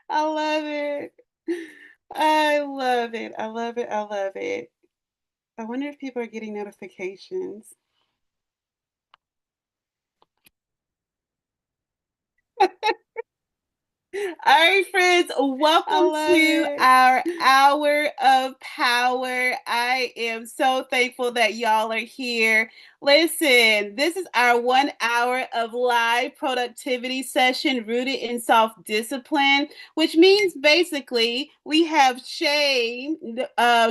I love it. I love it. I love it. I love it. I wonder if people are getting notifications. All right, friends, I welcome love to it. our hour of power. I am so thankful that y'all are here. Listen, this is our 1 hour of live productivity session rooted in self discipline, which means basically we have shame,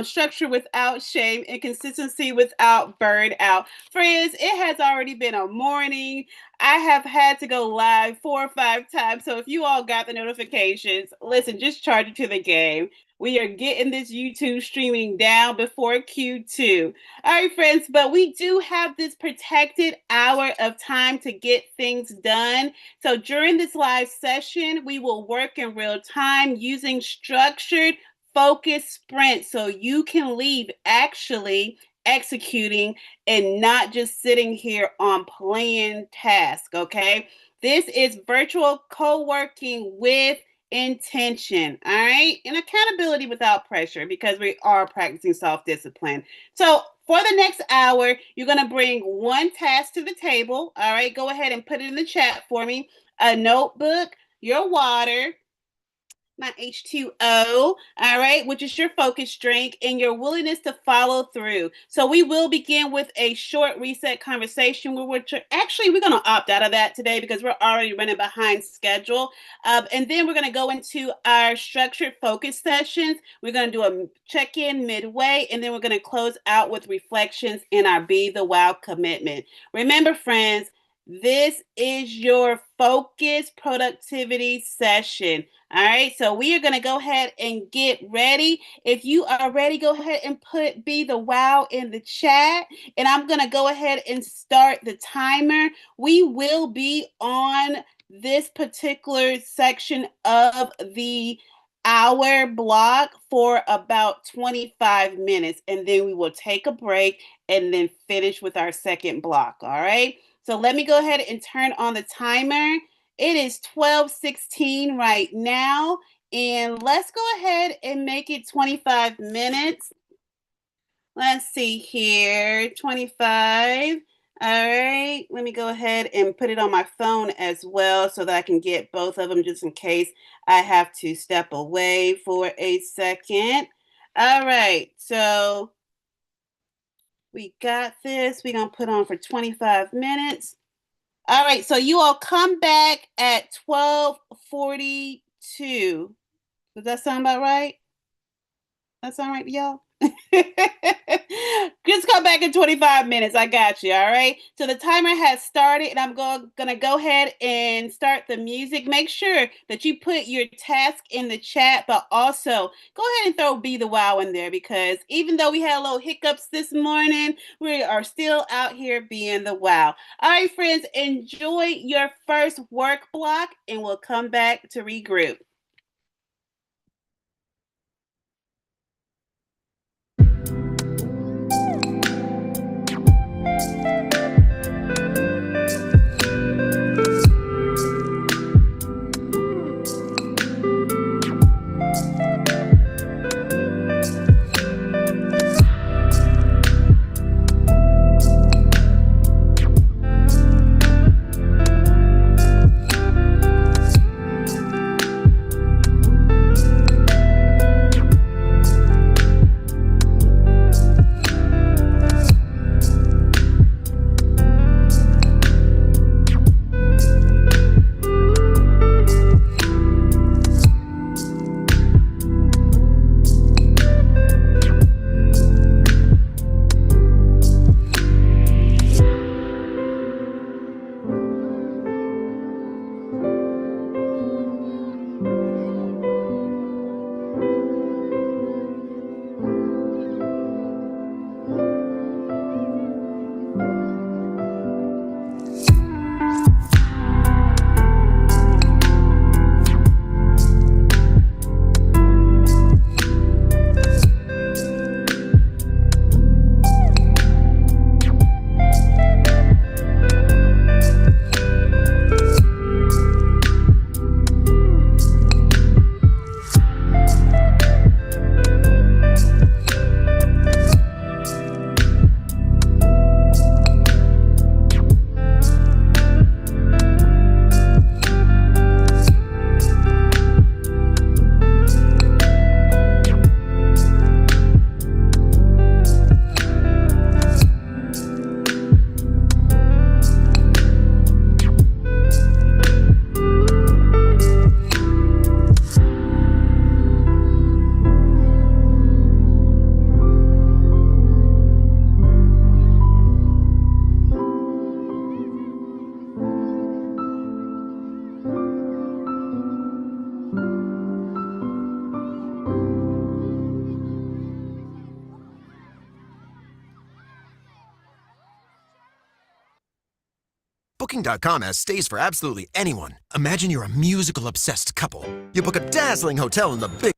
structure without shame, and consistency without burnout. Friends, it has already been a morning. I have had to go live 4 or 5 times. So if you all got the notifications, listen, just charge it to the game. We are getting this YouTube streaming down before Q2. All right, friends, but we do have this protected hour of time to get things done. So during this live session, we will work in real time using structured, focused sprints so you can leave actually executing and not just sitting here on playing task, okay? This is virtual co-working with intention, all right? And accountability without pressure because we are practicing self-discipline. So for the next hour, you're going to bring one task to the table, all right? Go ahead and put it in the chat for me. A notebook, your water, my H2O, all right, which is your focus drink and your willingness to follow through. So we will begin with a short reset conversation where we're going to opt out of that today because we're already running behind schedule. And then we're going to go into our structured focus sessions. We're going to do a check-in midway, and then we're going to close out with reflections in our Be the Wow commitment. Remember, friends, this is your focus productivity session. All right, so we are going to go ahead and get ready. If you are ready, go ahead and put Be the Wow in the chat. And I'm going to go ahead and start the timer. We will be on this particular section of the hour block for about 25 minutes. And then we will take a break and then finish with our second block. All right, so let me go ahead and turn on the timer. It is 12:16 right now, and let's go ahead and make it 25 minutes. Let's see here, 25. All right, let me go ahead and put it on my phone as well so that I can get both of them just in case I have to step away for a second. All right, so we got this. We're going to put on for 25 minutes. All right, so you all come back at 12:42. Does that sound about right? That sound right to y'all? Just come back in 25 minutes. I got you. All right. So the timer has started, and I'm gonna go ahead and start the music. Make sure that you put your task in the chat, but also go ahead and throw Be the Wow in there because even though we had a little hiccups this morning, we are still out here being the wow. All right, friends, enjoy your first work block, and we'll come back to regroup. Booking.com has stays for absolutely anyone. Imagine you're a musical-obsessed couple. You book a dazzling hotel in the big...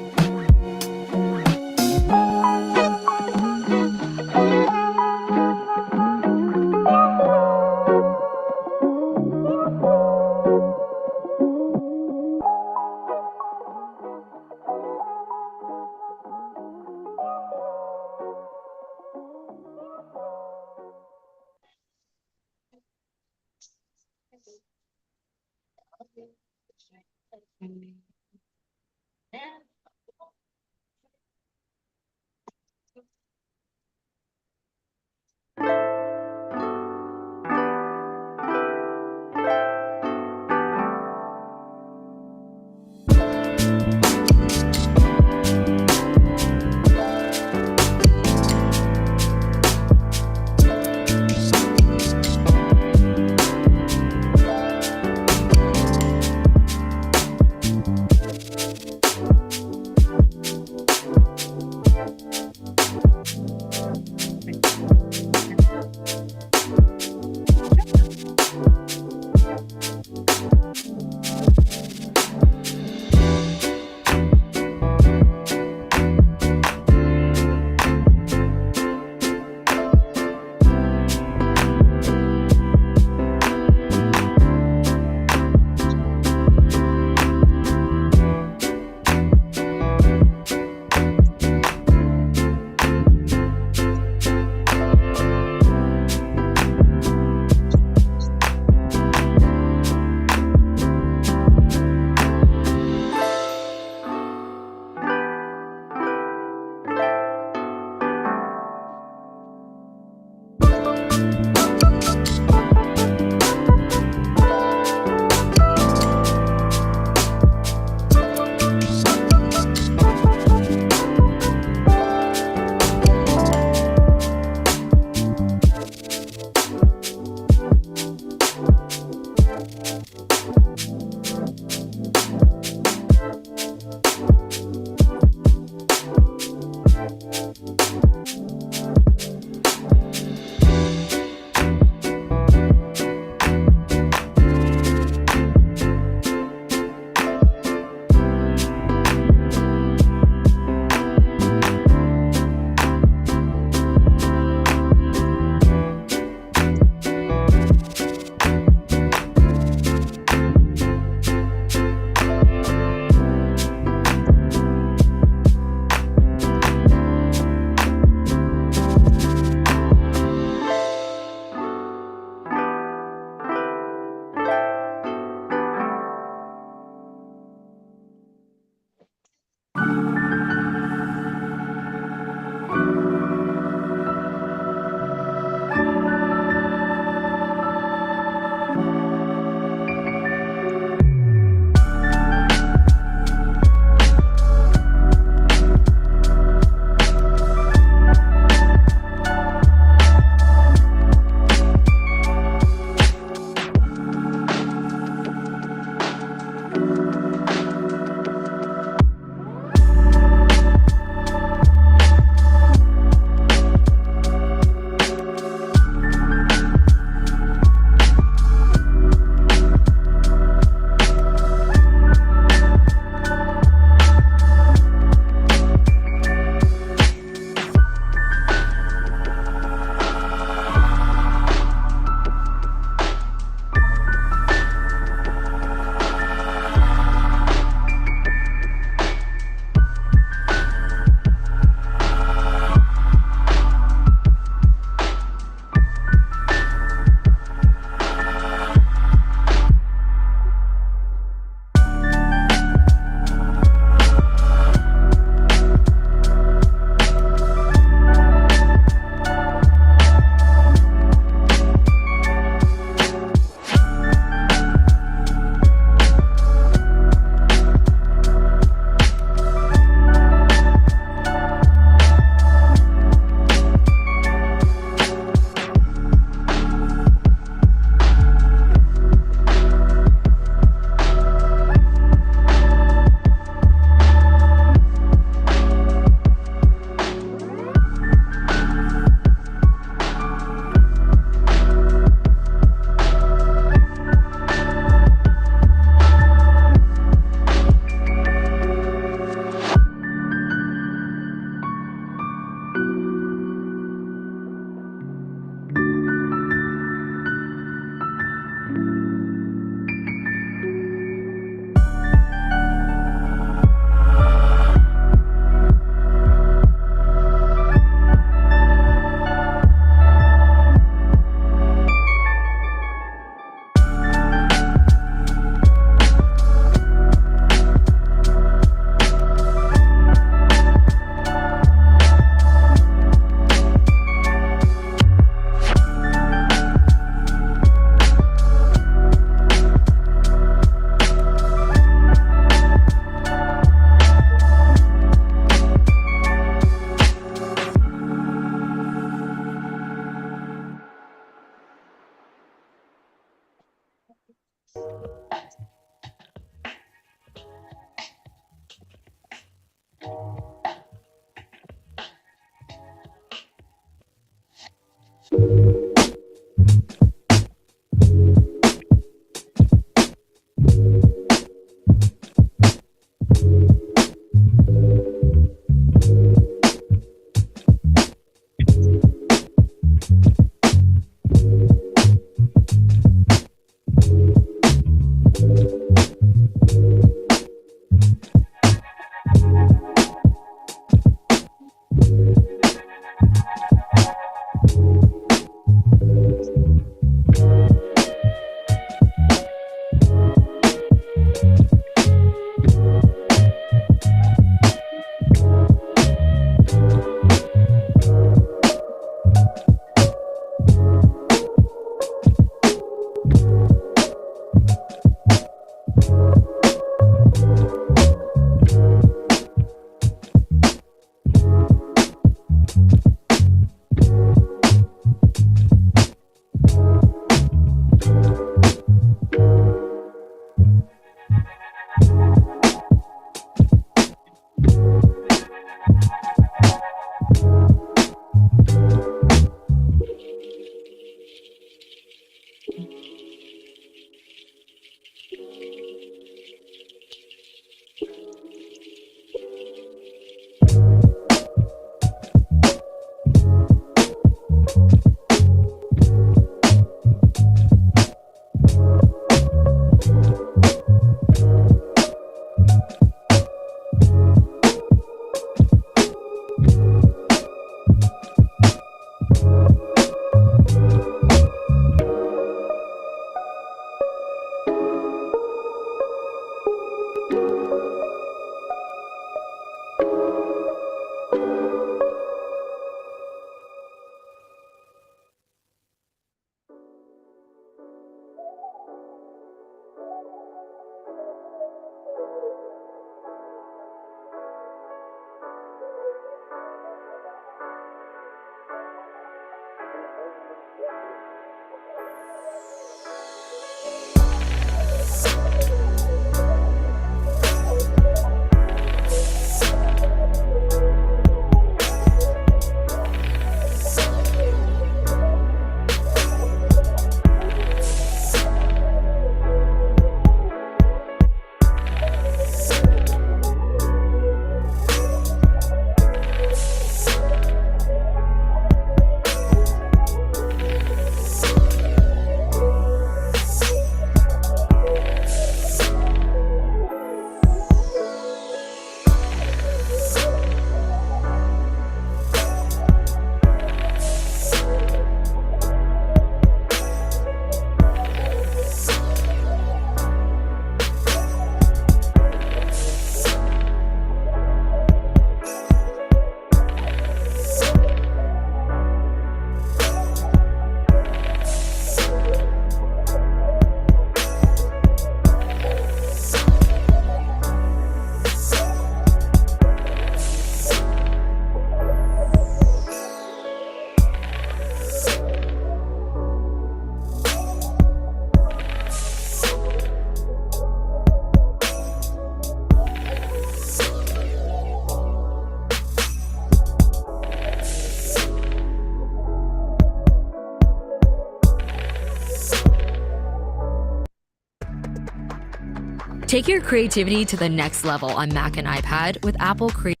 Take your creativity to the next level on Mac and iPad with Apple Creative.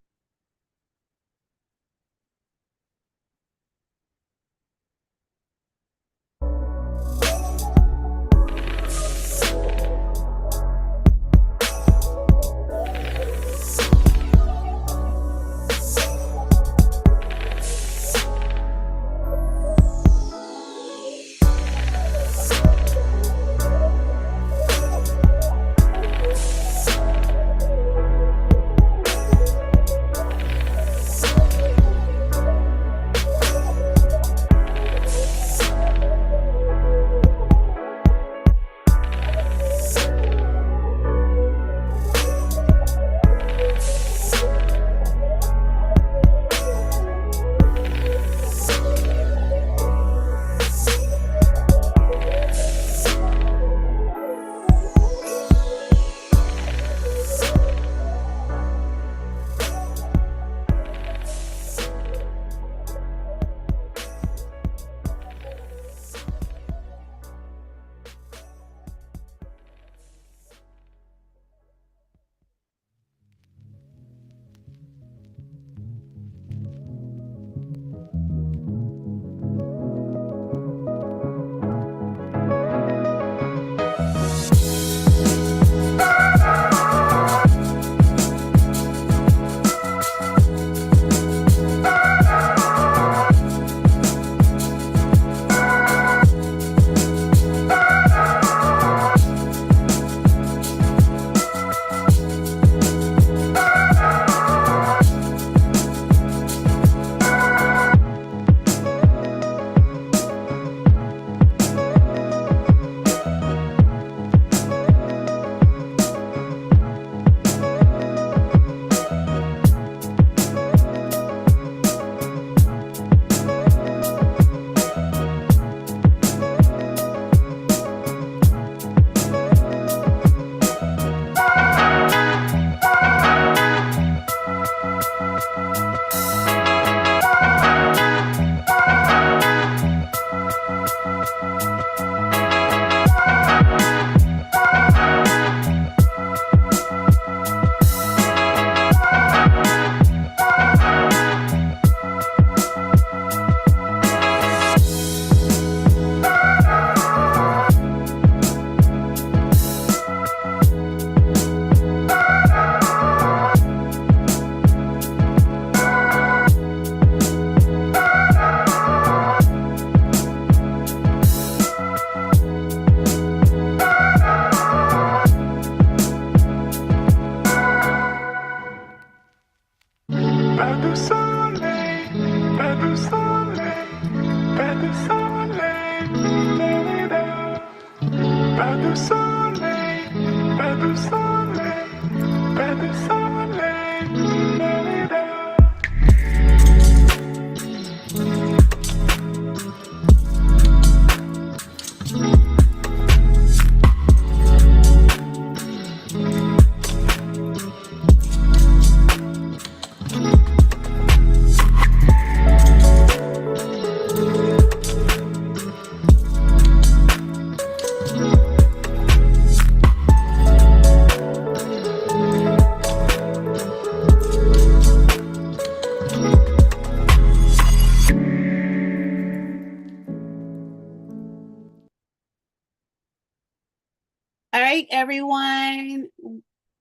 All right, everyone.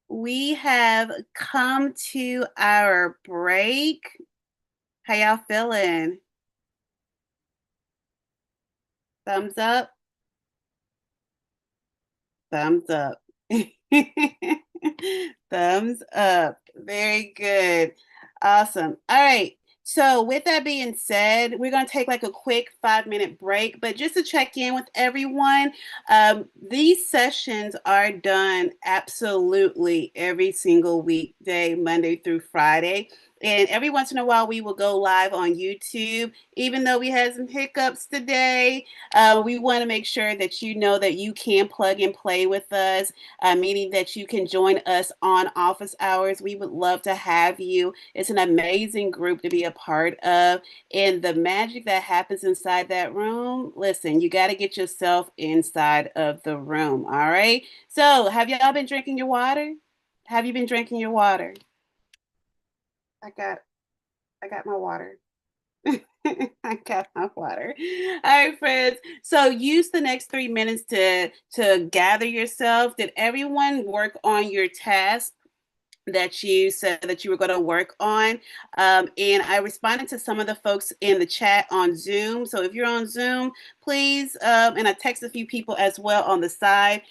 We have come to our break. How y'all feeling? Thumbs up? Thumbs up. Thumbs up. Very good. Awesome. All right. So, with that being said, we're going to take like a quick 5-minute break. But just to check in with everyone, these sessions are done absolutely every single weekday, Monday through Friday. And every once in a while, we will go live on YouTube. Even though we had some hiccups today, we want to make sure that you know that you can plug and play with us, meaning that you can join us on office hours. We would love to have you. It's an amazing group to be a part of. And the magic that happens inside that room, listen, you got to get yourself inside of the room. All right. So, have y'all been drinking your water? Have you been drinking your water? I got my water. I got my water. All right, friends. So use the next 3 minutes to gather yourself. Did everyone work on your task that you said that you were going to work on? And I responded to some of the folks in the chat on Zoom. So if you're on Zoom, please, and I texted a few people as well on the side.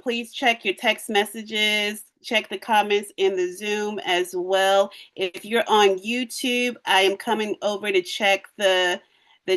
Please check your text messages. Check the comments in the Zoom as well. If you're on YouTube, I am coming over to check the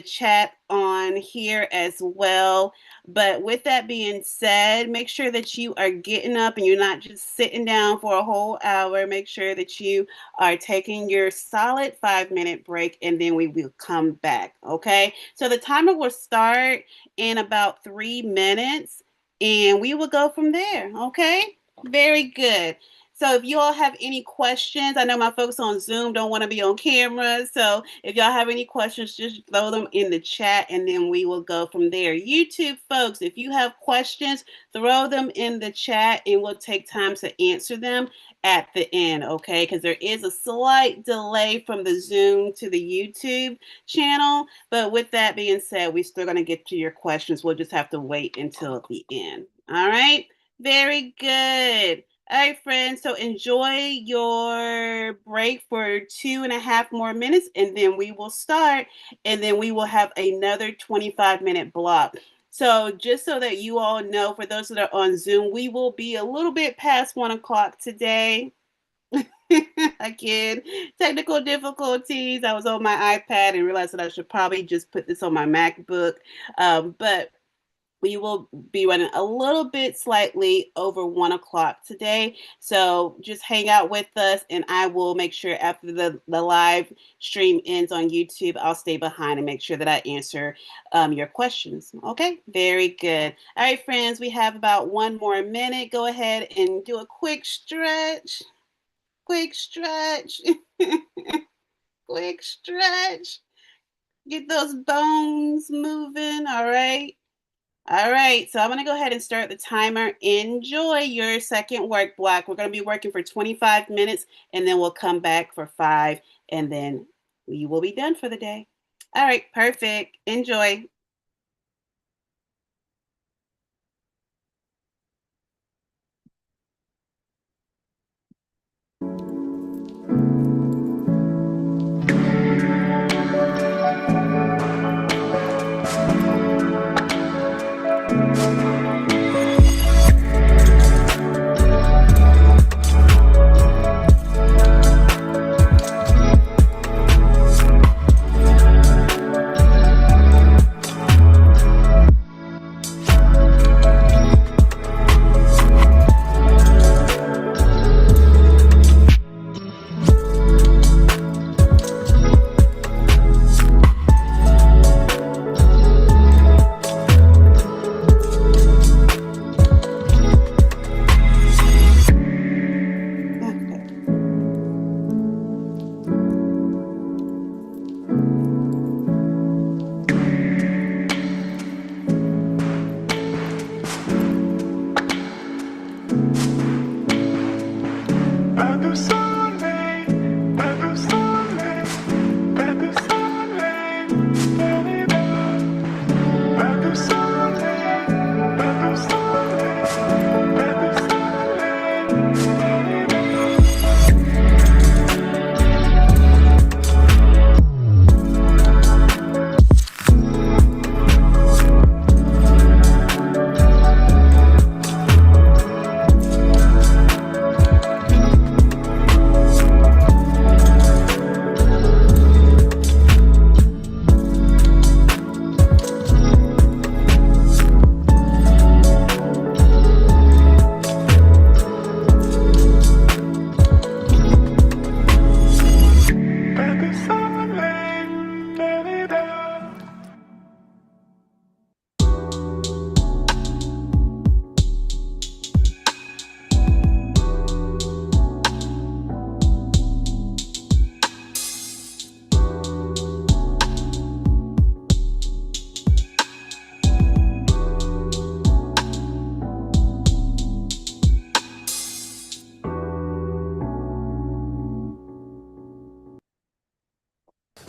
chat on here as well. But with that being said, make sure that you are getting up and you're not just sitting down for a whole hour. Make sure that you are taking your solid 5-minute break, and then we will come back. Okay. So the timer will start in about 3 minutes, and we will go from there. Okay. Very good. So if you all have any questions, I know my folks on Zoom don't want to be on camera. So if y'all have any questions, just throw them in the chat and then we will go from there. YouTube folks, if you have questions, throw them in the chat and we'll take time to answer them at the end, okay? Because there is a slight delay from the Zoom to the YouTube channel. But with that being said, we're still going to get to your questions. We'll just have to wait until the end. All right? Very good. All right, friends. So enjoy your break for 2.5 more minutes, and then we will start, and then we will have another 25-minute block. So just so that you all know, for those that are on Zoom, we will be a little bit past 1 o'clock today. Again, technical difficulties. I was on my iPad and realized that I should probably just put this on my MacBook. But we will be running a little bit slightly over 1 o'clock today. So just hang out with us, and I will make sure after the live stream ends on YouTube, I'll stay behind and make sure that I answer your questions. Okay, very good. All right, friends, we have about 1 more minute. Go ahead and do a quick stretch. Quick stretch. Quick stretch. Get those bones moving, all right? All right, so I'm going to go ahead and start the timer. Enjoy your second work block. We're going to be working for 25 minutes, and then we'll come back for 5, and then we will be done for the day. All right, perfect. Enjoy.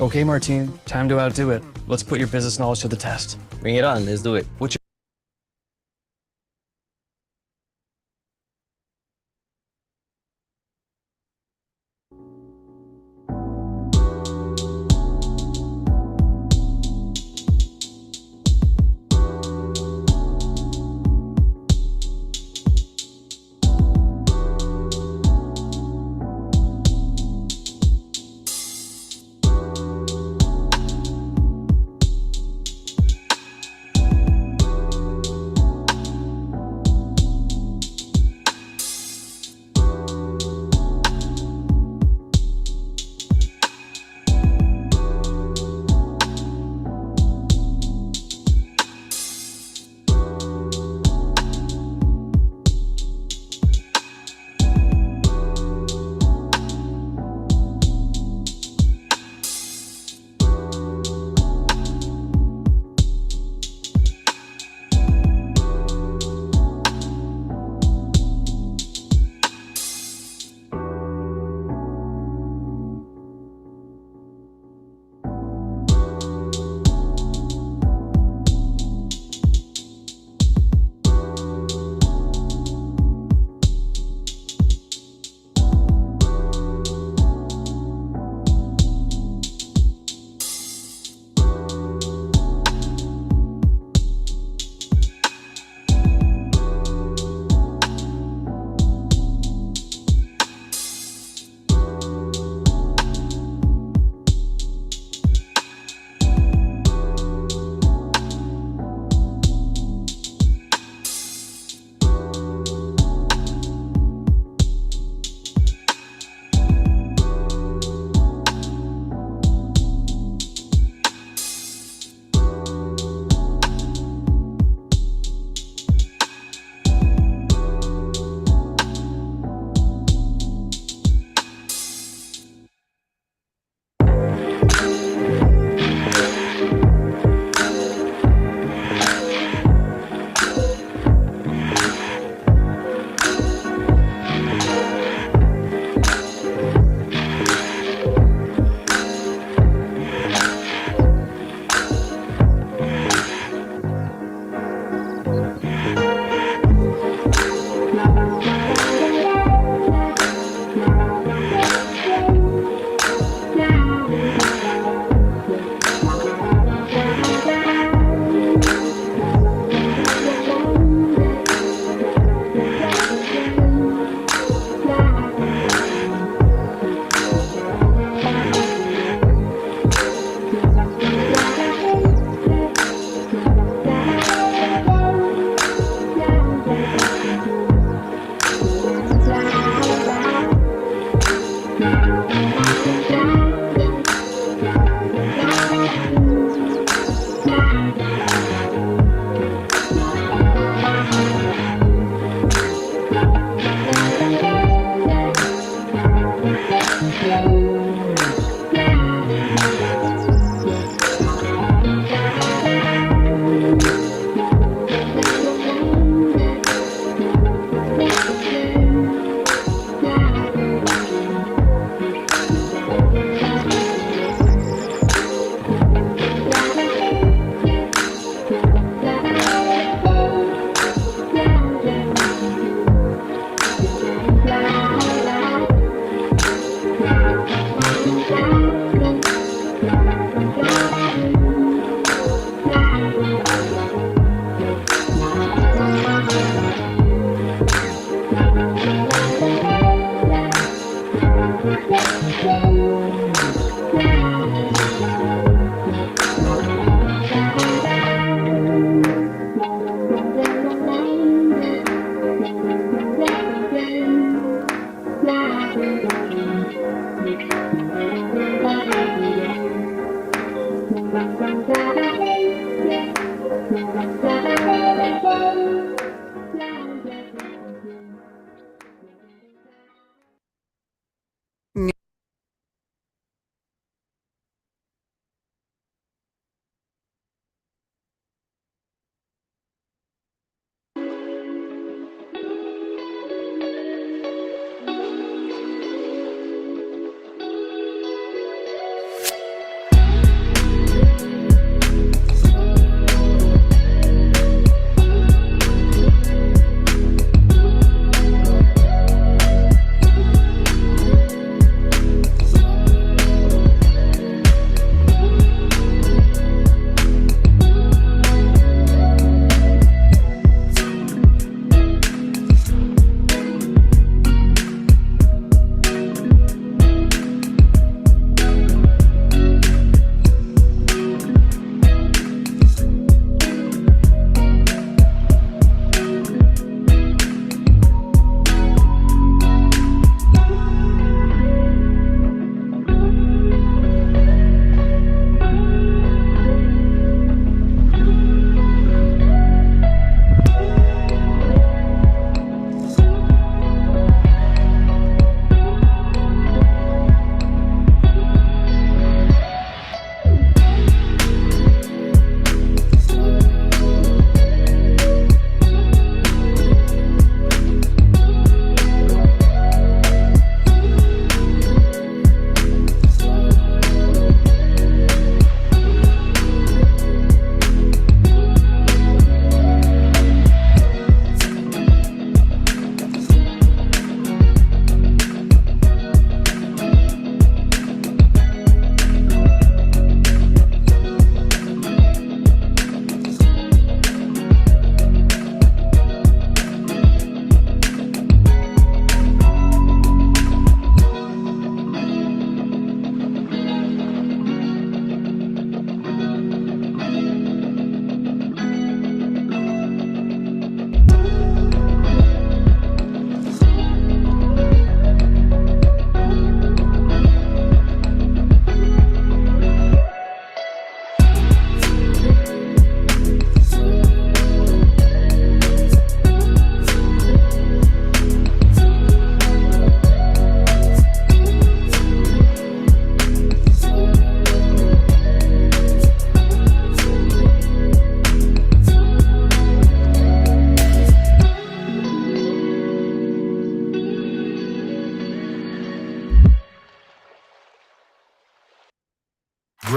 Okay, Martine, time to outdo it. Let's put your business knowledge to the test. Bring it on. Let's do it. What's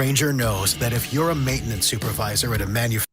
Grainger knows that if you're a maintenance supervisor at a manufacturer,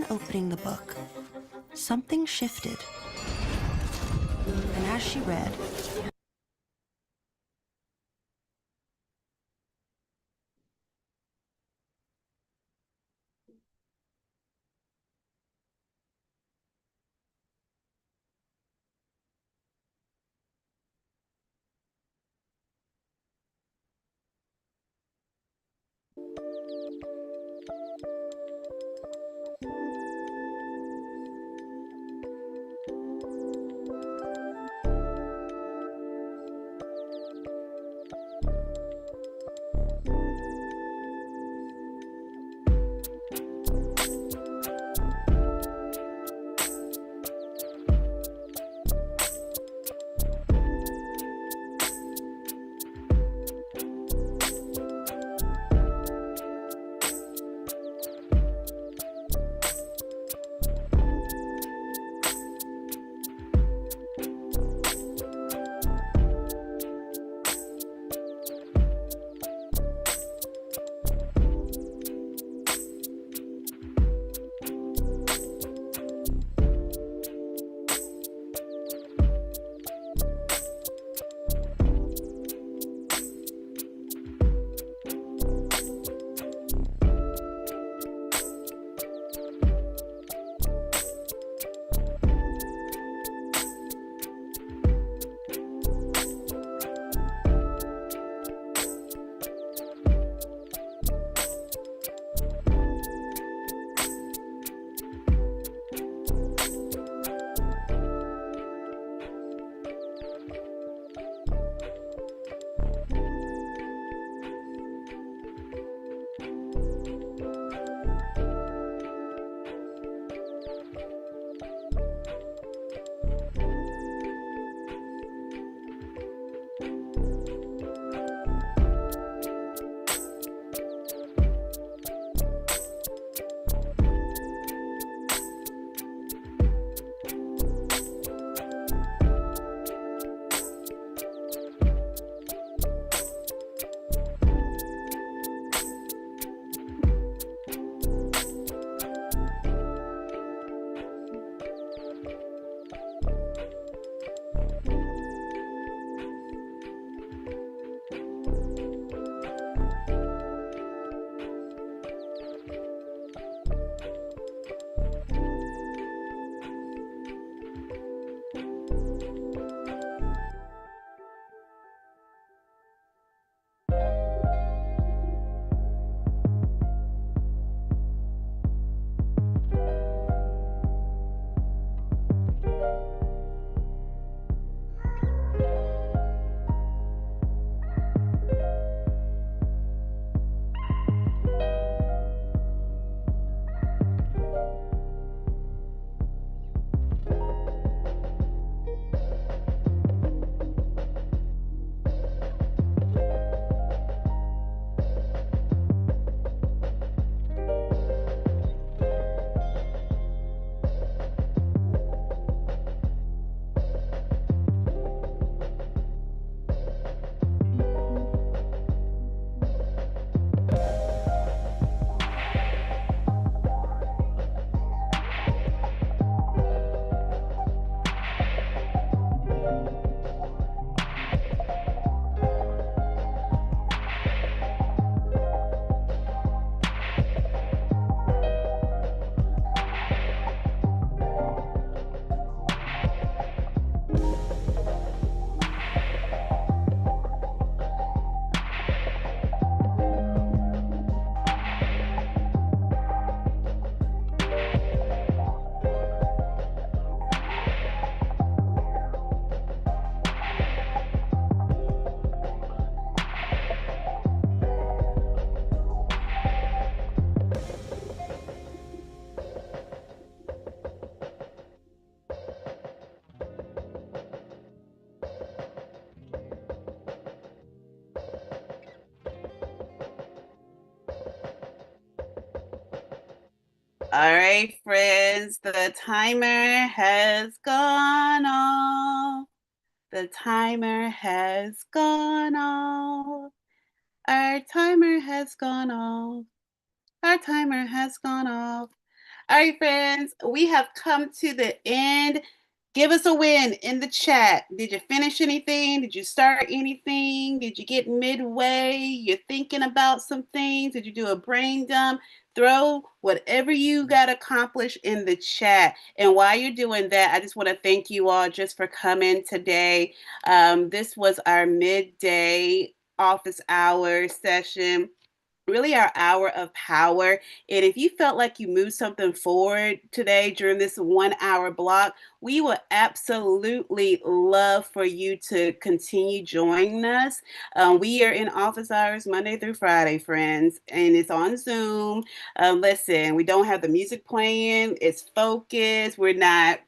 opening the book, something shifted. And as she read, All right, friends, the timer has gone off. The timer has gone off. Our timer has gone off. Our timer has gone off. All right, friends, we have come to the end. Give us a win in the chat. Did you finish anything? Did you start anything? Did you get midway? You're thinking about some things? Did you do a brain dump? Throw whatever you got accomplished in the chat. And while you're doing that, I just want to thank you all just for coming today. This was our midday office hour session, really our hour of power. And if you felt like you moved something forward today during this 1 hour block, we would absolutely love for you to continue joining us. We are in office hours Monday through Friday, friends, and it's on Zoom. Listen, we don't have the music playing, it's focused. We're not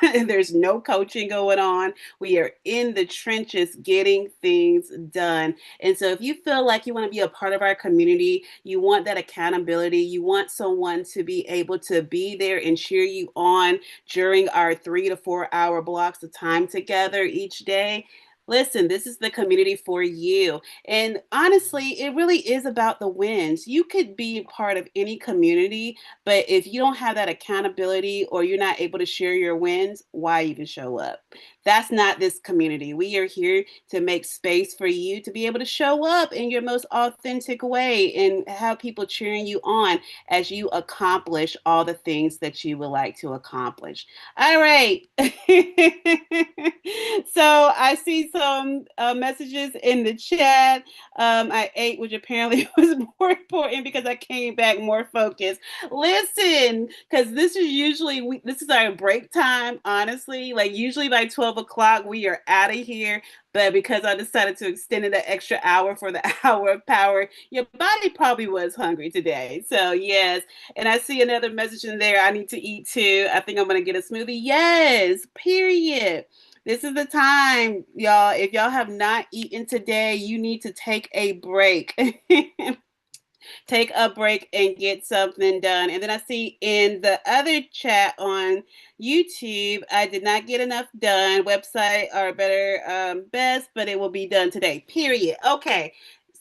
there's no coaching going on. We are in the trenches getting things done. And so if you feel like you want to be a part of our community, you want that accountability, you want someone to be able to be there and cheer you on during our 3 to 4 hour blocks of time together each day, listen, this is the community for you. And honestly, it really is about the wins. You could be part of any community, but if you don't have that accountability or you're not able to share your wins, why even show up? That's not this community. We are here to make space for you to be able to show up in your most authentic way and have people cheering you on as you accomplish all the things that you would like to accomplish. All right. So I see some messages in the chat. I ate, which apparently was more important because I came back more focused. Listen, because this is usually this is our break time. Honestly, like usually by 12 o'clock we are out of here. But because I decided to extend it an extra hour for the hour of power, your body probably was hungry today. So yes, and I see another message in there. I need to eat too. I think I'm gonna get a smoothie. Yes, period. This is the time, y'all. If y'all have not eaten today, you need to take a break. Take a break and get something done. And then I see in the other chat on YouTube, I did not get enough done. Website are better, best, but it will be done today. Period. Okay.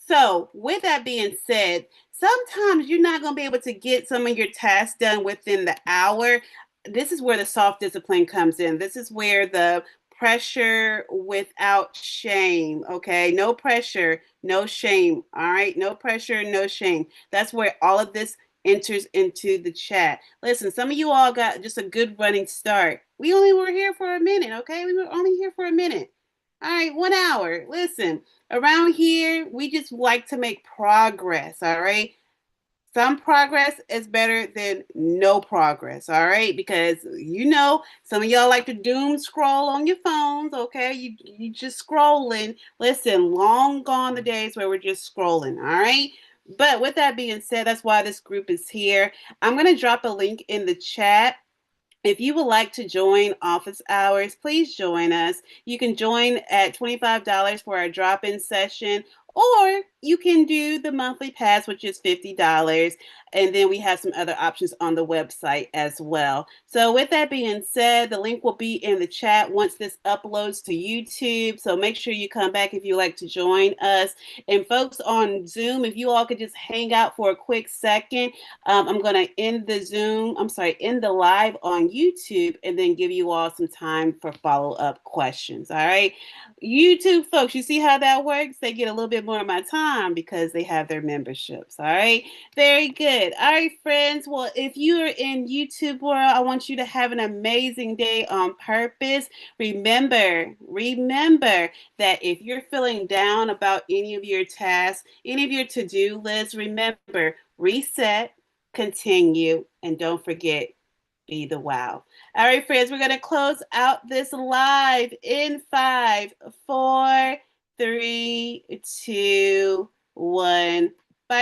So with that being said, sometimes you're not going to be able to get some of your tasks done within the hour. This is where the soft discipline comes in. This is where the pressure without shame. Okay. No pressure, no shame. All right. No pressure, no shame. That's where all of this enters into the chat. Listen, some of you all got just a good running start. We only were here for a minute. Okay. We were only here for a minute. All right. 1 hour. Listen, around here, we just like to make progress. All right. Some progress is better than no progress, all right? Because some of y'all like to doom scroll on your phones, okay? You just scrolling. Listen, long gone the days where we're just scrolling, all right? But with that being said, that's why this group is here. I'm going to drop a link in the chat. If you would like to join office hours, please join us. You can join at $25 for our drop-in session, or you can do the monthly pass, which is $50. And then we have some other options on the website as well. So with that being said, the link will be in the chat once this uploads to YouTube. So make sure you come back if you like to join us. And folks on Zoom, if you all could just hang out for a quick second, I'm going to end the live on YouTube and then give you all some time for follow-up questions. All right. YouTube folks, you see how that works? They get a little bit more of my time because they have their memberships. All right. Very good. All right, friends. Well, if you are in YouTube world, I want you to have an amazing day on purpose. Remember that if you're feeling down about any of your tasks, any of your to-do lists, remember, reset, continue, and don't forget, be the wow. All right, friends, we're going to close out this live in 5, 4, 3, 2, 1.